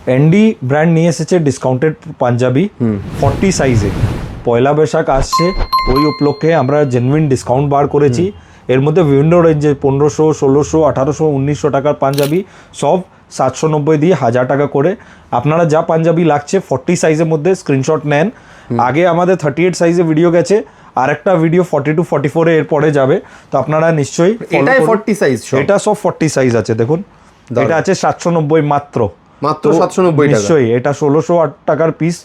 ND brand নিয়ে এসেছে discounted panjabi 40 সাইজে। পয়লা বৈশাখ আসছে, ওই উপলক্ষে আমরা জেনুইন ডিসকাউন্ট বার করেছি। এর মধ্যে বিভিন্ন রেঞ্জে 1500, 1600, 1800, 1900 টাকার পাঞ্জাবি, সব 790 দিয়ে 1000 টাকা করে। আপনারা যা পাঞ্জাবি লাগছে 40 সাইজের মধ্যে স্ক্রিনশট নেন। আগে আমাদের 38 সাইজে ভিডিও গেছে, আর একটা ভিডিও 42, 44 এর পরে যাবে। তো আপনারা নিশ্চয়ই এটাই 40 সাইজ, এটা সব 40 সাইজ আছে। দেখুন এটা আছে 790 মাত্র 790 টাকা। নিশ্চয়ই এটা 1608 টাকার পিস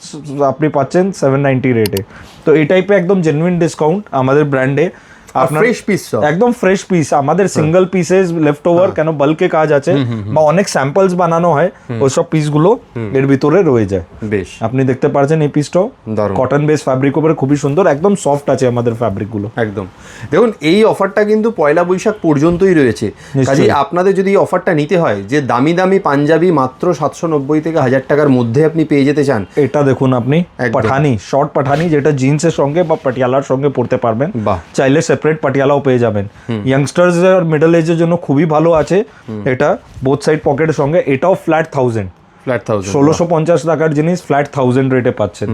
আপনি পাচ্ছেন 790 রেটে। তো এই টাইপে একদম জেনুইন ডিসকাউন্ট আমাদের ব্র্যান্ডে। আপনার ফ্রেশ পিস, একদম ফ্রেশ পিস। আমাদের সিঙ্গেল পিসেস লেফট ওভার, কেন বাল্কে কাজ আছে বা অনেক স্যাম্পলস বানানো হয়, ওইসব পিসগুলো এর ভিতরে রয়ে যায়। বেশ, আপনি দেখতে পাচ্ছেন এই পিসটাও কটন বেস ফ্যাব্রিক উপরে খুবই সুন্দর, একদম সফট আছে আমাদের ফ্যাব্রিকগুলো। একদম দেখুন এই অফারটা কিন্তু পয়লা বৈশাখ পর্যন্তই রয়েছে। কাজেই আপনাদের যদি এই অফারটা নিতে হয়, যে দামি দামি পাঞ্জাবি মাত্র 790 থেকে 1000 টাকার মধ্যে আপনি পেয়ে যেতে চান, এটা দেখুন আপনি পাঠানি, শর্ট পাঠানি, যেটা জিন্সের সঙ্গে বা পাটিয়ালার সঙ্গে পরতে পারবেন। চাইলে সেপারেট পাটিয়ালাও পেয়ে যাবেন। ইয়াংস্টার্স আর মিডল এজের জন্য খুবই ভালো আছে এটা, বোথ সাইড পকেটের সঙ্গে। এটাও ফ্ল্যাট 1000, 1650 টাকার জিনিস ফ্ল্যাট 1000 রেটে পাচ্ছেন।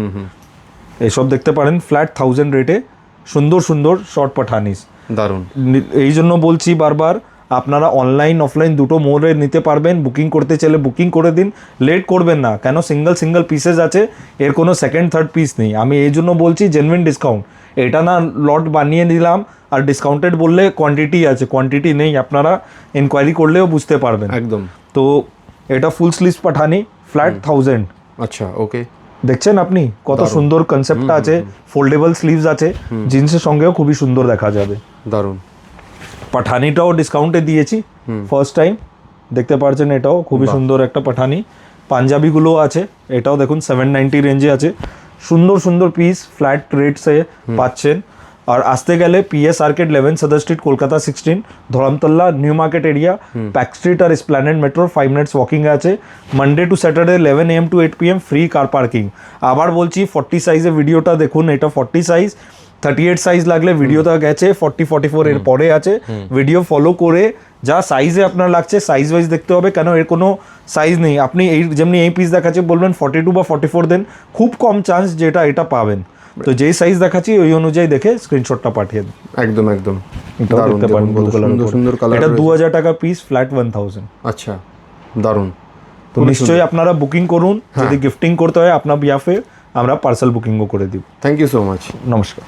এইসব দেখতে পারেন ফ্ল্যাট 1000 রেটে সুন্দর সুন্দর শর্ট পাঠানিস, দারুণ। এই জন্য বলছি বারবার, আপনারা অনলাইন অফলাইন দুটো মোডে নিতে পারবেন। বুকিং করতে চাইলে বুকিং করে দিন, লেট করবেন না, কেন সিঙ্গেল পিসেস আছে, এর কোনো সেকেন্ড থার্ড পিস নেই। আমি এই জন্য বলছি জেনুইন ডিসকাউন্ট। এটা না লট বানিয়ে দিলাম আর ডিসকাউন্টেড বললে কোয়ান্টিটি আছে, কোয়ান্টিটি নেই। আপনারা ইনকোয়ারি করলেও বুঝতে পারবেন একদম। তো এটা ফুল স্লিভস পাঠানি ফ্ল্যাট 1000। আচ্ছা, ওকে, দেখছেন আপনি কত সুন্দর কনসেপ্টটা আছে। ফোল্ডেবল স্লিভস আছে, জিন্সের সঙ্গেও খুবই সুন্দর দেখা যাবে, দারুণ। পাঠানিটাও ডিসকাউন্টে দিয়েছি ফার্স্ট টাইম, দেখতে পাচ্ছেন এটাও খুবই সুন্দর একটা পাঠানি। পাঞ্জাবিগুলো আছে, এটাও দেখুন 790 রেঞ্জে আছে। সুন্দর সুন্দর পিস ফ্ল্যাট রেটসে পাচ্ছেন। আর আসতে গেলে PS arcade 11 Sadar street Kolkata 16, Dharmatala new market area, Park street আর এসপ্ল্যানেড মেট্রোর 5 মিনিটস ওয়াকিং আছে। Monday to Saturday 11 AM to 8 PM free car parking. আবার বলছি 40 সাইজের ভিডিওটা দেখুন, এটা 40 সাইজ। 38 সাইজ লাগলে ভিডিওটা গেছে, 40, 44 এর পরে আছে। ভিডিও ফলো করে যা সাইজে আপনার লাগছে সাইজ ওয়াইজ দেখতে হবে, কেন এর কোনো সাইজ নেই। আপনি এই যেমনি এই পিস দেখাচ্ছে বলবেন 42 বা 44 দেন, খুব কম চান্স যেটা এটা পাবেন। তো যেই সাইজ দেখাচ্ছি ওই অনুযায়ী দেখে স্ক্রিনশটটা পাঠিয়ে দিন। একদম একদম, এটাও দেখতে পারেন সুন্দর সুন্দর কালার। এটা 2000 টাকা পিস ফ্ল্যাট 1000। আচ্ছা, দারুণ। তো নিশ্চয়ই আপনারা বুকিং করুন, যদি গিফটিং করতে হয় আপনার বিয়াফে আমরা পার্সেল বুকিংও করে দিব। থ্যাংক ইউ সো মাচ, নমস্কার।